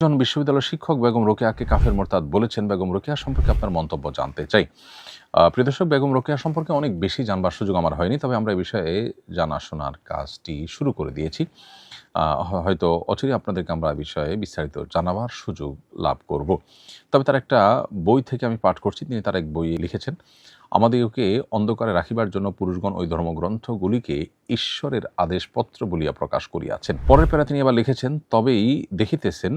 একজন বিশ্ববিদ্যালয়ের শিক্ষক বেগম রোকেয়াকে কাফের মোরতাদ বলেছেন। বেগম রোকেয়া সম্পর্কে আপনার মন্তব্য জানতে চাই। প্রিয় দর্শক, বেগম রোকেয়া সম্পর্কে অনেক বেশি জানবার সুযোগ আমার হয়নি, তবে আমরা এই বিষয়ে জানাশোনার কাজটি শুরু করে দিয়েছি। হয়তো অচিরেই আপনাদেরকে আমরা এই বিষয়ে বিস্তারিত জানাবার সুযোগ লাভ করব। তবে তার একটা বই থেকে আমি পাঠ করছি। তিনি তার এক বইয়ে লিখেছেন, আমাদিগকে অন্ধকারে রাখিবার জন্য পুরুষগণ ওই ধর্মগ্রন্থগুলিকে ঈশ্বরের আদেশপত্র বলিয়া প্রকাশ করিয়াছেন। পরের প্যারা তিনি আবার লিখেছেন, তবেই দেখিতেছেন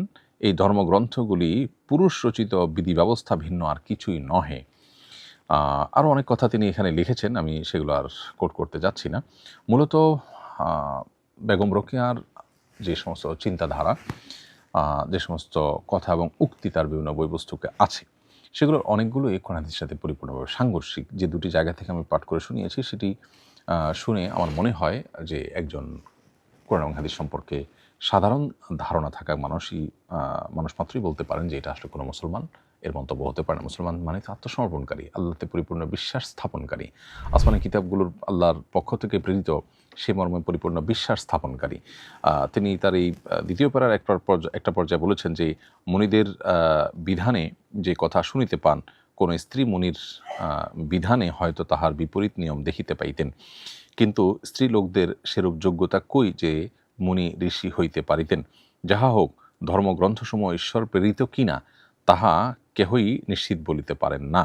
এই ধর্মগ্রন্থগুলি পুরুষ রচিত বিধি ব্যবস্থা ভিন্ন আর কিছুই নহে। আরও অনেক কথা তিনি এখানে লিখেছেন, আমি সেগুলো আর কোট করতে যাচ্ছি না। মূলত বেগম রোকেয়ার যে সমস্ত চিন্তাধারা, যে সমস্ত কথা এবং উক্তি তার বিভিন্ন বইবস্তুকে আছে, সেগুলোর অনেকগুলোই কোরআন হাদিসের সাথে পরিপূর্ণভাবে সাংঘর্ষিক। যে দুটি জায়গা থেকে আমি পাঠ করে শুনিয়েছি, সেটি শুনে আমার মনে হয় যে একজন কোরআন এবং হাদিস সম্পর্কে সাধারণ ধারণা থাকা মানুষ মাত্রই বলতে পারেন যে এটা আসলে কোনো মুসলমান এর মন্তব্য হতে পারে না। মুসলমান মানে আত্মসমর্পণকারী, আল্লাহতে পরিপূর্ণ বিশ্বাস স্থাপনকারী, আসমানি কিতাবগুলোর আল্লাহর পক্ষ থেকে প্রেরিত সে মর্মে পরিপূর্ণ বিশ্বাস স্থাপনকারী। তিনি তার এই দ্বিতীয় পারার একটা পর্যায়ে বলেছেন যে মুনিদের বিধানে যে কথা শুনিতে পান, কোন স্ত্রী মুনির বিধানে হয়তো তাহার বিপরীত নিয়ম দেখিতে পাইতেন, কিন্তু স্ত্রী লোকদের সেরূপ যোগ্যতা কই যে মুনি ঋষি হইতে পারিতেন। যাহা হোক, ধর্মগ্রন্থসমূহ ঈশ্বর প্রেরিত কিনা তাহা কেহই নিশ্চিত বলিতে পারেন না।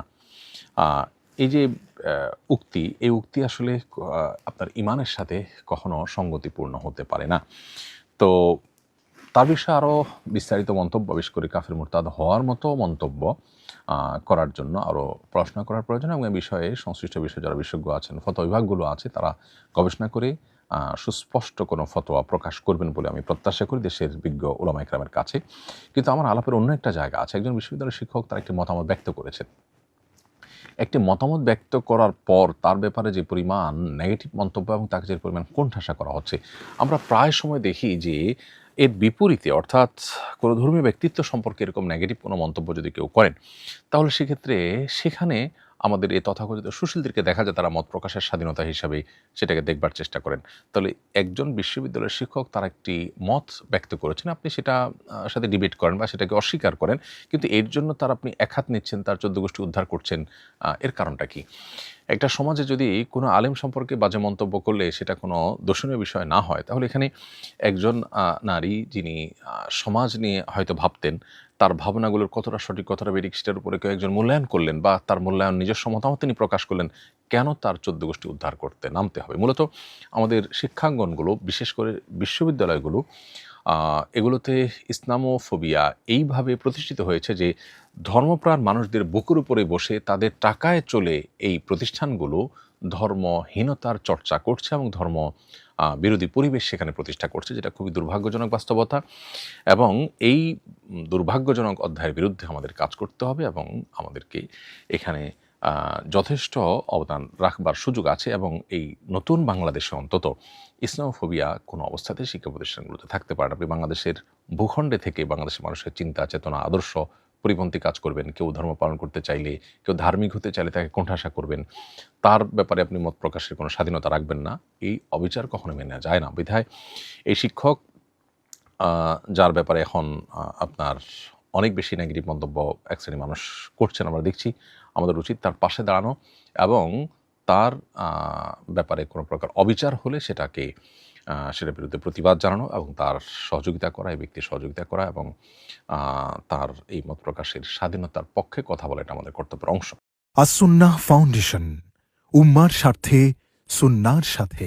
এই যে এই উক্তি আসলে আপনার ইমানের সাথে কখনো সঙ্গতিপূর্ণ হতে পারে না। তো তার বিষয়ে আরও বিস্তারিত মন্তব্য, বিশেষ করে কাফের মুরতাদ হওয়ার মতো মন্তব্য করার জন্য আরও পড়াশোনা করার প্রয়োজন, এবং এই বিষয়ে সংশ্লিষ্ট বিষয়ে যারা বিশেষজ্ঞ আছেন, ফতোয়া বিভাগগুলো আছে, তারা গবেষণা করে সুস্পষ্ট কোনো ফতোয়া প্রকাশ করবেন বলে আমি প্রত্যাশা করি দেশের বিজ্ঞ উলামা ইকরামের কাছে। কিন্তু আমার আলাপের অন্য একটা জায়গা আছে। একজন বিশ্ববিদ্যালয়ের শিক্ষক তার একটি মতামত ব্যক্ত করেছেন। একটি মতামত ব্যক্ত করার পর তার ব্যাপারে যে পরিমাণ নেগেটিভ মন্তব্য এবং তাকে যে পরিমাণ কোণঠাসা করা হচ্ছে, আমরা প্রায় সময় দেখি যে এর বিপরীতে, অর্থাৎ কোনো ধর্মীয় ব্যক্তিত্ব সম্পর্কে এরকম নেগেটিভ কোনো মন্তব্য যদি কেউ করেন, তাহলে সেক্ষেত্রে সেখানে আমাদের এই তথাকথিত সুশীলদেরকে দেখা যায় তারা মত প্রকাশের স্বাধীনতা হিসাবে সেটাকে দেখবার চেষ্টা করেন। তাহলে একজন বিশ্ববিদ্যালয়ের শিক্ষক তার একটি মত ব্যক্ত করেছেন, আপনি সেটা সাথে ডিবেট করেন বা সেটাকে অস্বীকার করেন, কিন্তু এর জন্য তার আপনি একহাত নিচ্ছেন, তার 14 গোষ্ঠী উদ্ধার করছেন, এর কারণটা কি? একটা সমাজে যদি কোনো আলেম সম্পর্কে বাজে মন্তব্য করলে সেটা কোনো দোষণীয় বিষয় না হয়, তাহলে এখানে একজন নারী যিনি সমাজ নিয়ে হয়তো ভাবতেন, তার ভাবনাগুলোর কতটা সঠিক কতটা বেঠিক সেটার উপরে কেউ একজন মূল্যায়ন করলেন বা তার মূল্যায়ন নিজস্ব মতামত তিনি প্রকাশ করলেন, কেন তার 14 গোষ্ঠী উদ্ধার করতে নামতে হবে? মূলত আমাদের শিক্ষাঙ্গনগুলো, বিশেষ করে বিশ্ববিদ্যালয়গুলো, এগুলোতে ইসলামোফোবিয়া এইভাবে প্রতিষ্ঠিত হয়েছে যে ধর্মপ্রাণ মানুষদের বুকের উপরে বসে তাদের টাকায় চলে এই প্রতিষ্ঠানগুলো ধর্মহীনতার চর্চা করছে এবং ধর্ম বিরোধী পরিবেশ সেখানে প্রতিষ্ঠা করছে, যেটা খুবই দুর্ভাগ্যজনক বাস্তবতা। এবং এই দুর্ভাগ্যজনক অধ্যায়ের বিরুদ্ধে আমাদের কাজ করতে হবে এবং আমাদেরকে এখানে যথেষ্ট অবদান রাখবার সুযোগ আছে। এবং এই নতুন বাংলাদেশে অন্তত ইসলামোফোবিয়া কোনো অবস্থাতে শিক্ষা প্রতিষ্ঠানগুলোতে থাকতে পারে না। আপনি বাংলাদেশের ভূখণ্ডে থেকে বাংলাদেশের মানুষের চিন্তা চেতনা আদর্শ পরিপন্থী কাজ করবেন, কেউ ধর্ম পালন করতে চাইলে, কেউ ধার্মিক হতে চাইলে তাকে কোণঠাসা করবেন, তার ব্যাপারে আপনি মত প্রকাশের কোনো স্বাধীনতা রাখবেন না, এই অবিচার কখনো মেনে নেওয়া যায় না। বিধায় এই শিক্ষক, যার ব্যাপারে এখন আপনার অনেক বেশি নেগেটিভ মন্তব্য এক শ্রেণীর মানুষ করছেন আমরা দেখছি, আমাদের উচিত তার পাশে দাঁড়ানো এবং তার ব্যাপারে কোনো প্রকার অবিচার হলে সেটার বিরুদ্ধে প্রতিবাদ জানানো এবং তার সহযোগিতা করা, এই ব্যক্তির সহযোগিতা করা এবং তার এই মত প্রকাশের স্বাধীনতার পক্ষে কথা বলা, এটা আমাদের কর্তব্যের অংশ। আস-সুন্নাহ ফাউন্ডেশন, উম্মার স্বার্থে সুন্নাহর সাথে।